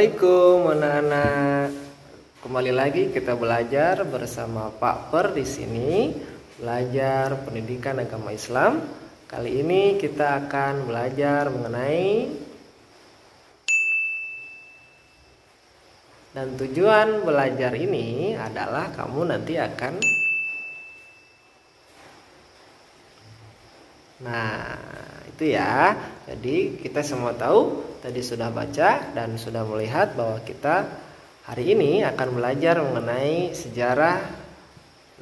Assalamualaikum anak-anak. Kembali lagi kita belajar bersama Pak Per di sini, belajar pendidikan agama Islam. Kali ini kita akan belajar mengenai dan tujuan belajar ini adalah kamu nanti akan itu ya. Jadi kita semua tahu tadi sudah baca dan sudah melihat bahwa kita hari ini akan belajar mengenai sejarah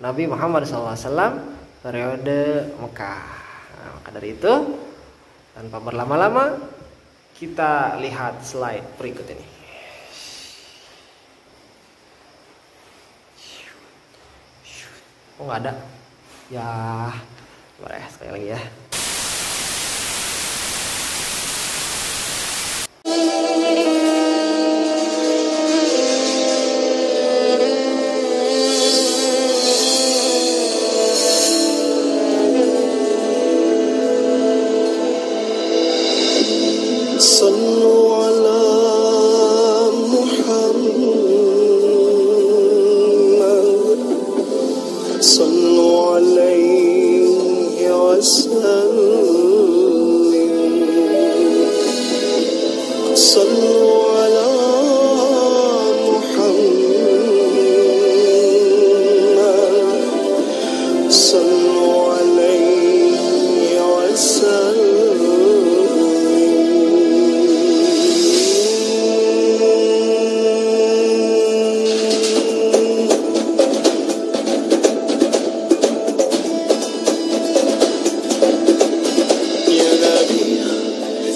Nabi Muhammad SAW periode Mekah. Maka dari itu tanpa berlama-lama kita lihat slide berikut ini. Oh nggak ada? Ya, boleh sekali lagi ya.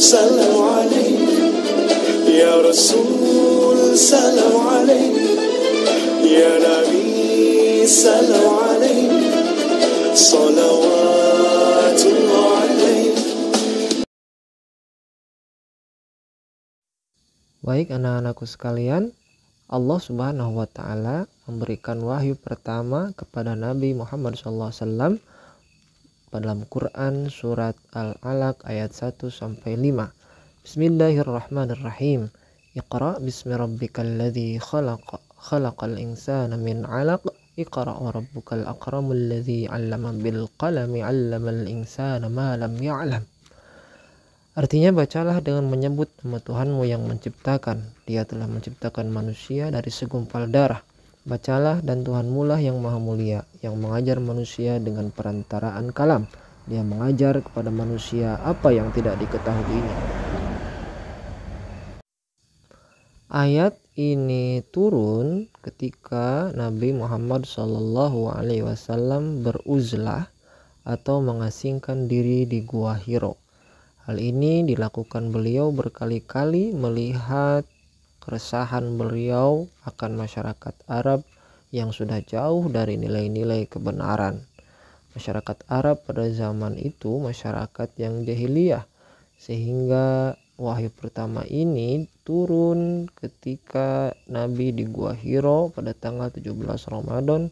سلام عليك يا رسول سلام عليك يا نبي سلام عليك صلوات الله عليك. Baik anak-anakku sekalian, Allah Subhanahu wa taala memberikan wahyu pertama kepada Nabi Muhammad SAW dalam Quran surat Al-Alaq ayat 1 sampai 5. Bismillahirrahmanirrahim. Iqra bismi rabbikal ladzi khalaq khalaqal insana min 'alaq. Iqra wa rabbukal akramul ladzi 'allama bil qalami 'allamal insana ma lam ya'lam. Artinya, bacalah dengan menyebut nama Tuhanmu yang menciptakan. Dia telah menciptakan manusia dari segumpal darah. Bacalah, dan Tuhanmu lah yang maha mulia, yang mengajar manusia dengan perantaraan kalam. Dia mengajar kepada manusia apa yang tidak diketahuinya. Ayat ini turun ketika Nabi Muhammad SAW beruzlah atau mengasingkan diri di Gua Hiro. Hal ini dilakukan beliau berkali-kali melihat keresahan beliau akan masyarakat Arab yang sudah jauh dari nilai-nilai kebenaran. Masyarakat Arab pada zaman itu masyarakat yang jahiliyah, sehingga wahyu pertama ini turun ketika Nabi di Gua Hiro pada tanggal 17 Ramadan,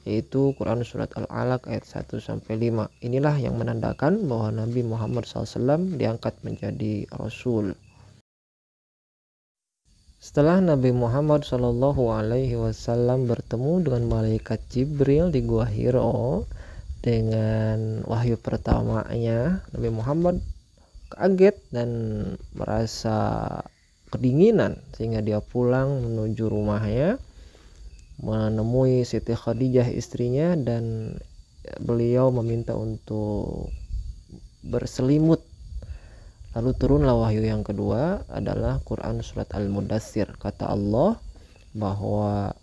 yaitu Quran surat Al-Alaq ayat 1 sampai 5. Inilah yang menandakan bahwa Nabi Muhammad SAW diangkat menjadi Rasul. Setelah Nabi Muhammad SAW bertemu dengan malaikat Jibril di Gua Hiro dengan wahyu pertamanya, Nabi Muhammad kaget dan merasa kedinginan, sehingga dia pulang menuju rumahnya, menemui Siti Khadijah istrinya, dan beliau meminta untuk berselimut. Lalu turunlah wahyu yang kedua, adalah Quran surat Al-Mudaththir. Kata Allah bahwa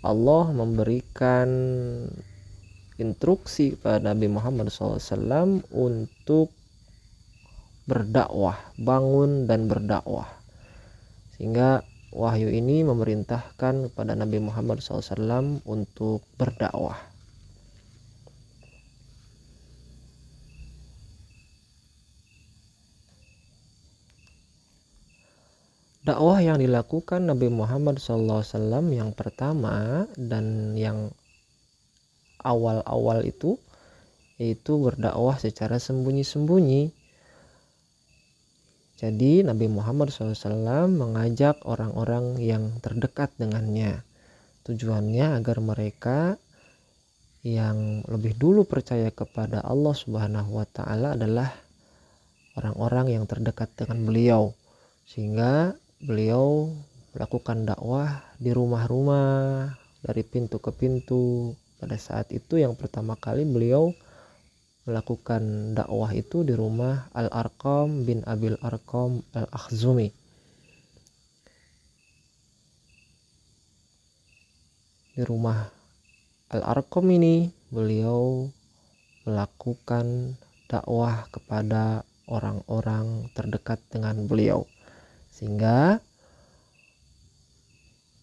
Allah memberikan instruksi pada Nabi Muhammad SAW untuk berdakwah, bangun dan berdakwah. Sehingga wahyu ini memerintahkan kepada Nabi Muhammad SAW untuk berdakwah. Dakwah yang dilakukan Nabi Muhammad SAW yang pertama dan yang awal-awal itu, yaitu berdakwah secara sembunyi-sembunyi. Jadi Nabi Muhammad SAW mengajak orang-orang yang terdekat dengannya. Tujuannya agar mereka yang lebih dulu percaya kepada Allah Subhanahu wa Ta'ala adalah orang-orang yang terdekat dengan beliau, sehingga beliau melakukan dakwah di rumah-rumah, dari pintu ke pintu. Pada saat itu yang pertama kali beliau melakukan dakwah itu di rumah Al-Arqam bin Abil Arqam Al-Akhzumi. Di rumah Al-Arqam ini beliau melakukan dakwah kepada orang-orang terdekat dengan beliau, sehingga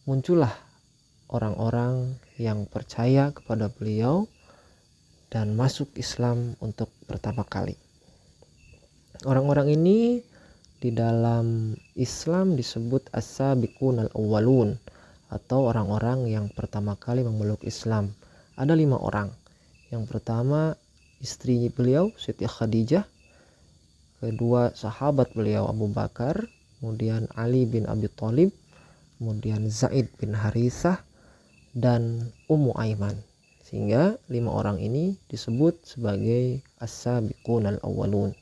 muncullah orang-orang yang percaya kepada beliau dan masuk Islam untuk pertama kali. Orang-orang ini di dalam Islam disebut as-sabiqun al-awwalun, atau orang-orang yang pertama kali memeluk Islam. Ada 5 orang. Yang pertama istri beliau Siti Khadijah, kedua sahabat beliau Abu Bakar, kemudian Ali bin Abi Thalib, kemudian Zaid bin Harithah, dan Ummu Aiman. Sehingga 5 orang ini disebut sebagai as-sabiqun al-awwalun.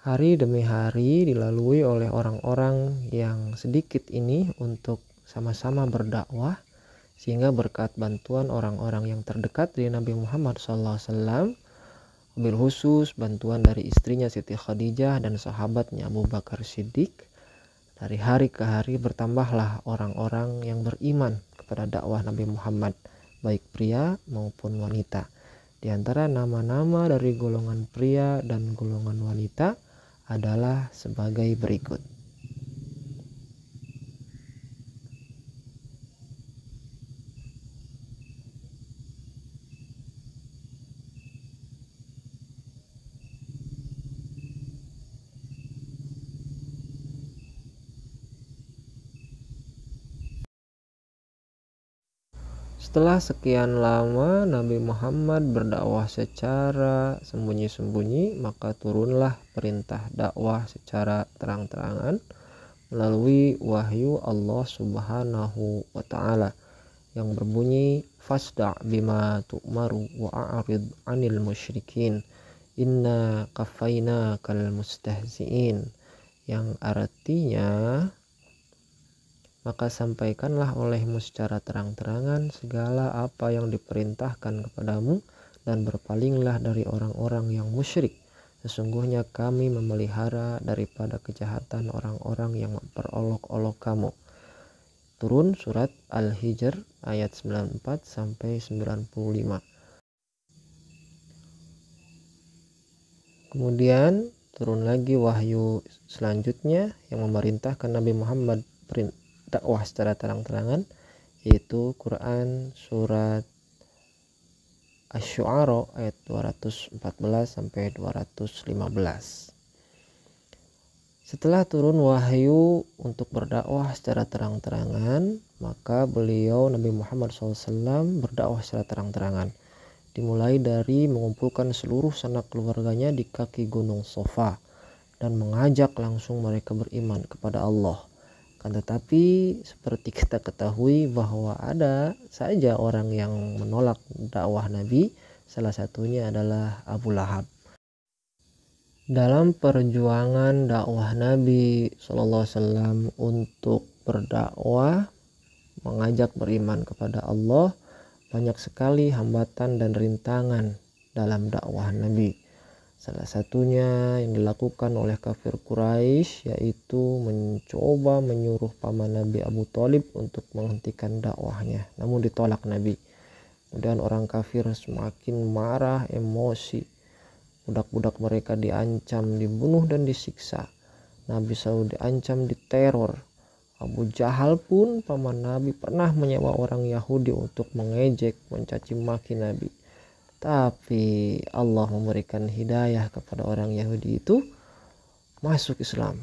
Hari demi hari dilalui oleh orang-orang yang sedikit ini untuk sama-sama berdakwah, sehingga berkat bantuan orang-orang yang terdekat dari Nabi Muhammad SAW, wabil khusus bantuan dari istrinya Siti Khadijah dan sahabatnya Abu Bakar Siddiq, dari hari ke hari bertambahlah orang-orang yang beriman kepada dakwah Nabi Muhammad, baik pria maupun wanita. Di antara nama-nama dari golongan pria dan golongan wanita adalah sebagai berikut. Setelah sekian lama Nabi Muhammad berdakwah secara sembunyi-sembunyi, maka turunlah perintah dakwah secara terang-terangan melalui wahyu Allah Subhanahu wa Ta'ala yang berbunyi, fasda' bima tu'maru wa a'rid 'anil musyrikin inna kafainakal mustahzi'in, yang artinya, maka sampaikanlah olehmu secara terang-terangan segala apa yang diperintahkan kepadamu dan berpalinglah dari orang-orang yang musyrik. Sesungguhnya kami memelihara daripada kejahatan orang-orang yang memperolok-olok kamu. Turun surat Al-Hijr ayat 94 sampai 95. Kemudian turun lagi wahyu selanjutnya yang memerintahkan Nabi Muhammad dakwah secara terang-terangan, yaitu Quran surat Asy-Syu'ara ayat 214 sampai 215. Setelah turun wahyu untuk berdakwah secara terang-terangan, maka beliau Nabi Muhammad SAW berdakwah secara terang-terangan, dimulai dari mengumpulkan seluruh sanak keluarganya di kaki gunung Sofa dan mengajak langsung mereka beriman kepada Allah. Tetapi seperti kita ketahui bahwa ada saja orang yang menolak dakwah Nabi, salah satunya adalah Abu Lahab. Dalam perjuangan dakwah Nabi SAW untuk berdakwah, mengajak beriman kepada Allah, banyak sekali hambatan dan rintangan dalam dakwah Nabi. Salah satunya yang dilakukan oleh kafir Quraisy, yaitu mencoba menyuruh paman Nabi Abu Thalib untuk menghentikan dakwahnya, namun ditolak Nabi. Kemudian orang kafir semakin marah, emosi. Budak-budak mereka diancam dibunuh dan disiksa. Nabi selalu diancam diteror. Abu Jahal pun paman Nabi pernah menyewa orang Yahudi untuk mengejek, mencaci maki Nabi. Tapi Allah memberikan hidayah kepada orang Yahudi itu masuk Islam,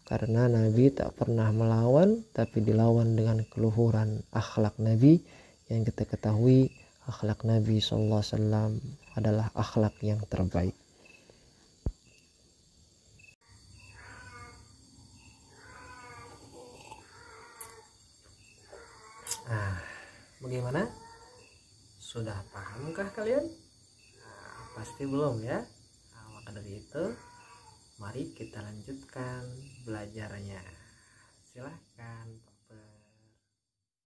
karena Nabi tak pernah melawan, tapi dilawan dengan keluhuran akhlak Nabi. Yang kita ketahui akhlak Nabi SAW adalah akhlak yang terbaik. Bagaimana? Sudah pahamkah kalian? Pasti belum ya. Maka dari itu, mari kita lanjutkan belajarnya. Silahkan.